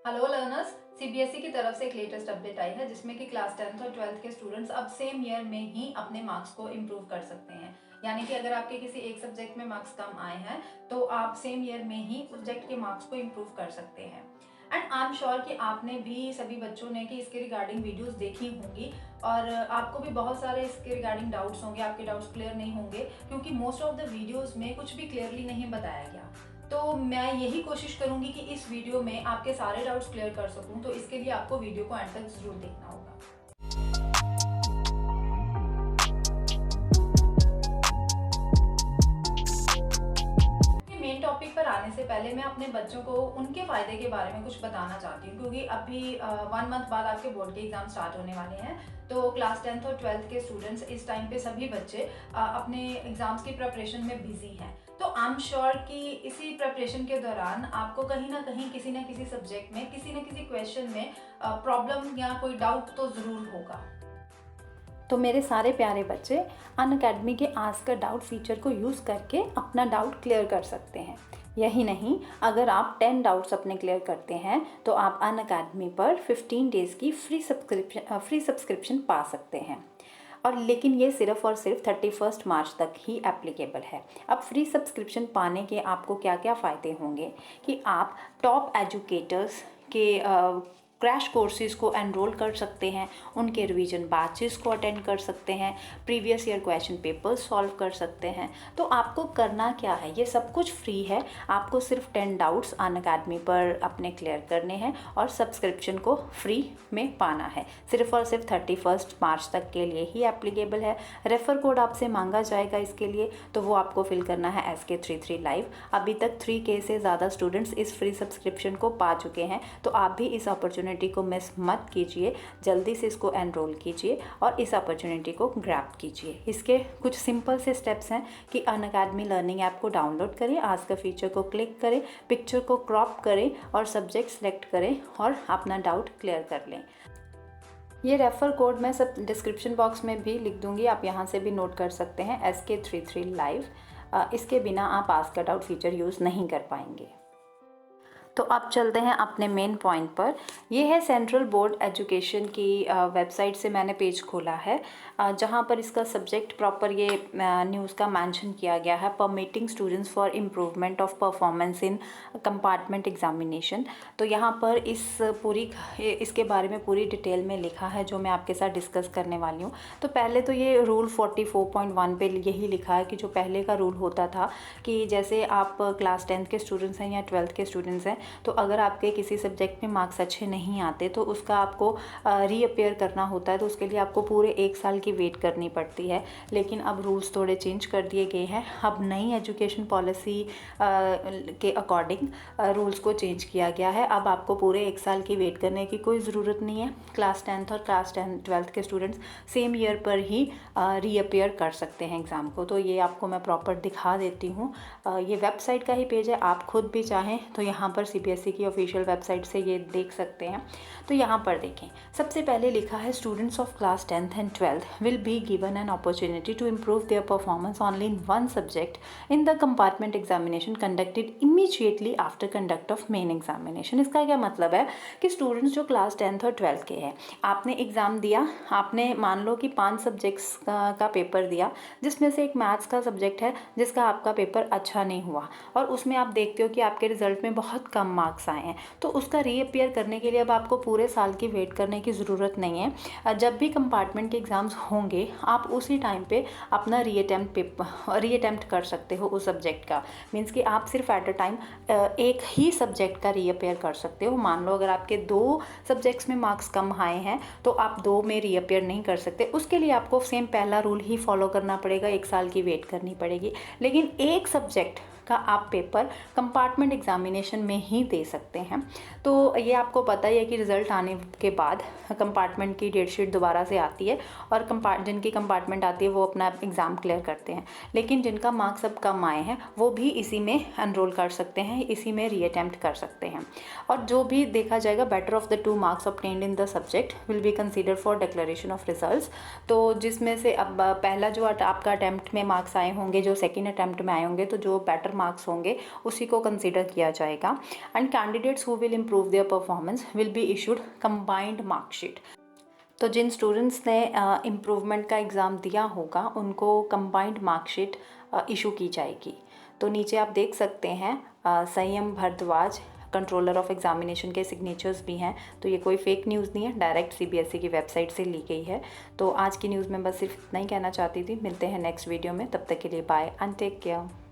Hello learners, CBSE की तरफ से एक लेटेस्ट अपडेट आई है जिसमें कि क्लास 10th और 12th के स्टूडेंट्स अब सेम ईयर में ही अपने मार्क्स को इम्प्रूव कर सकते हैं। यानी कि अगर आपके किसी एक सब्जेक्ट में मार्क्स कम आए हैं तो आप सेम ईयर में ही उस सब्जेक्ट के मार्क्स को इम्प्रूव कर सकते हैं। एंड आई एम श्योर कि आपने भी सभी बच्चों ने कि इसके रिगार्डिंग वीडियोस देखी होंगी और आपको भी बहुत सारे इसके रिगार्डिंग डाउट्स होंगे, आपके डाउट्स क्लियर नहीं होंगे क्योंकि मोस्ट ऑफ द वीडियोस में कुछ भी क्लियरली नहीं बताया गया। तो मैं यही कोशिश करूंगी कि इस वीडियो में आपके सारे डाउट्स क्लियर कर सकूं, तो इसके लिए आपको वीडियो को एंड तक जरूर देखना होगा। मेन टॉपिक पर आने से पहले मैं अपने बच्चों को उनके फायदे के बारे में कुछ बताना चाहती हूँ क्योंकि अभी 1 मंथ बाद आपके बोर्ड के एग्जाम स्टार्ट होने वाले हैं। तो क्लास 10th और 12th के स्टूडेंट्स इस टाइम पे सभी बच्चे अपने एग्जाम्स की प्रिपरेशन में बिजी हैं। तो आई एम श्योर कि इसी प्रिपरेशन के दौरान आपको कहीं ना कहीं किसी न किसी सब्जेक्ट में किसी न किसी क्वेश्चन में प्रॉब्लम या कोई डाउट तो ज़रूर होगा। तो मेरे सारे प्यारे बच्चे अनअकैडमी के आस्क अ डाउट फीचर को यूज़ करके अपना डाउट क्लियर कर सकते हैं। यही नहीं, अगर आप 10 डाउट्स अपने क्लियर करते हैं तो आप अनअकैडमी पर 15 डेज़ की फ्री सब्सक्रिप्शन पा सकते हैं। और लेकिन ये सिर्फ़ और सिर्फ 31 मार्च तक ही एप्लीकेबल है। अब फ्री सब्सक्रिप्शन पाने के आपको क्या क्या फ़ायदे होंगे कि आप टॉप एजुकेटर्स के क्रैश कोर्सेज़ को एनरोल कर सकते हैं, उनके रिवीजन बैचेस को अटेंड कर सकते हैं, previous year question papers solve कर सकते हैं। तो आपको करना क्या है, ये सब कुछ फ्री है। आपको सिर्फ 10 डाउट्स अनअकैडमी पर अपने क्लियर करने हैं और सब्सक्रिप्शन को फ्री में पाना है। सिर्फ और सिर्फ 31 मार्च तक के लिए ही एप्लीकेबल है। रेफ़र कोड आपसे मांगा जाएगा इसके लिए, तो वो आपको फिल करना है SK33 लाइव। अभी तक 3K से ज़्यादा स्टूडेंट्स इस फ्री सब्सक्रिप्शन को पा चुके हैं, तो आप भी इस अपॉर्चुनिटी को मिस मत कीजिए। जल्दी से इसको एनरोल कीजिए और इस अपॉर्चुनिटी को ग्रैब कीजिए। इसके कुछ सिंपल से स्टेप्स हैं कि अनअकैडमी लर्निंग ऐप को डाउनलोड करें, आस्क अ फीचर को क्लिक करें, पिक्चर को क्रॉप करें और सब्जेक्ट सेलेक्ट करें और अपना डाउट क्लियर कर लें। ये रेफ़र कोड मैं सब डिस्क्रिप्शन बॉक्स में भी लिख दूंगी, आप यहाँ से भी नोट कर सकते हैं, SK33 लाइव। इसके बिना आप ask a doubt feature use नहीं कर पाएंगे। तो अब चलते हैं अपने मेन पॉइंट पर। ये है सेंट्रल बोर्ड एजुकेशन की वेबसाइट से मैंने पेज खोला है, जहाँ पर इसका सब्जेक्ट प्रॉपर ये न्यूज़ का मेंशन किया गया है, permitting students for improvement of performance in compartment examination. तो यहाँ पर इसके बारे में पूरी डिटेल में लिखा है जो मैं आपके साथ डिस्कस करने वाली हूँ। तो पहले तो ये रूल 44.1 पे यही लिखा है कि जो पहले का रूल होता था कि जैसे आप क्लास 10th के स्टूडेंट्स हैं या 12th के स्टूडेंट्स हैं, तो अगर आपके किसी सब्जेक्ट में मार्क्स अच्छे नहीं आते तो उसका आपको रीअपेयर करना होता है, तो उसके लिए आपको पूरे 1 साल की वेट करनी पड़ती है। लेकिन अब रूल्स थोड़े चेंज कर दिए गए हैं। अब नई एजुकेशन पॉलिसी के अकॉर्डिंग रूल्स को चेंज किया गया है। अब आपको पूरे 1 साल की वेट करने की कोई ज़रूरत नहीं है। क्लास 10th और क्लास 12th के स्टूडेंट्स सेम ईयर पर ही रीअपेयर कर सकते हैं एग्ज़ाम को। तो ये आपको मैं प्रॉपर दिखा देती हूँ। ये वेबसाइट का ही पेज है, आप खुद भी चाहें तो यहाँ पर CBSE की ऑफिशियल वेबसाइट से ये देख सकते हैं। तो यहाँ पर देखें, सबसे पहले लिखा है students of class 10th and 12th will be given an opportunity to improve their performance only in one subject in the compartment examination conducted immediately after conduct of main examination. इसका क्या मतलब है कि स्टूडेंट्स जो class 10th और 12th के हैं, आपने एग्ज़ाम दिया, आपने मान लो कि 5 सब्जेक्ट्स का पेपर दिया, जिसमें से एक मैथ्स का सब्जेक्ट है जिसका आपका पेपर अच्छा नहीं हुआ और उसमें आप देखते हो कि आपके रिजल्ट में बहुत कम मार्क्स आए हैं, तो उसका रीअपेयर करने के लिए अब आपको पूरे साल की वेट करने की ज़रूरत नहीं है। जब भी कंपार्टमेंट के एग्ज़ाम्स होंगे आप उसी टाइम पे अपना रीअटेम्प्ट कर सकते हो उस सब्जेक्ट का। मीन्स कि आप सिर्फ एट अ टाइम एक ही सब्जेक्ट का रीअपेयर कर सकते हो। मान लो अगर आपके 2 सब्जेक्ट्स में मार्क्स कम आए हैं तो आप 2 में रीअपेयर नहीं कर सकते, उसके लिए आपको सेम पहला रूल ही फॉलो करना पड़ेगा, 1 साल की वेट करनी पड़ेगी। लेकिन एक सब्जेक्ट का आप पेपर कंपार्टमेंट एग्जामिनेशन में ही दे सकते हैं। तो ये आपको पता ही है कि रिज़ल्ट आने के बाद कंपार्टमेंट की डेट शीट दोबारा से आती है और जिनकी कंपार्टमेंट आती है वो अपना एग्ज़ाम क्लियर करते हैं। लेकिन जिनका मार्क्स अब कम आए हैं वो भी इसी में एनरोल कर सकते हैं, इसी में रीअटेम्प्ट कर सकते हैं। और जो भी देखा जाएगा, better of the 2 marks obtained in the subject will be consider for declaration of results. तो जिसमें से अब पहला जो आपका अटैम्प्ट में मार्क्स आए होंगे, जो सेकेंड अटैम्प्ट में आए होंगे, तो जो बेटर बेटर मार्क्स होंगे उसी को कंसिडर किया जाएगा। And candidates who will improve their performance will be issued combined marksheet. तो जिन स्टूडेंट्स ने इम्प्रूवमेंट का एग्ज़ाम दिया होगा उनको कंबाइंड मार्कशीट इशू की जाएगी। तो नीचे आप देख सकते हैं संयम भारद्वाज कंट्रोलर ऑफ एग्जामिनेशन के सिग्नेचर्स भी हैं। तो ये कोई फेक न्यूज़ नहीं है, डायरेक्ट CBSE की वेबसाइट से ली गई है। तो आज की न्यूज़ में बस सिर्फ इतना ही कहना चाहती थी। मिलते हैं नेक्स्ट वीडियो में, तब तक के लिए बाय एंड टेक केयर।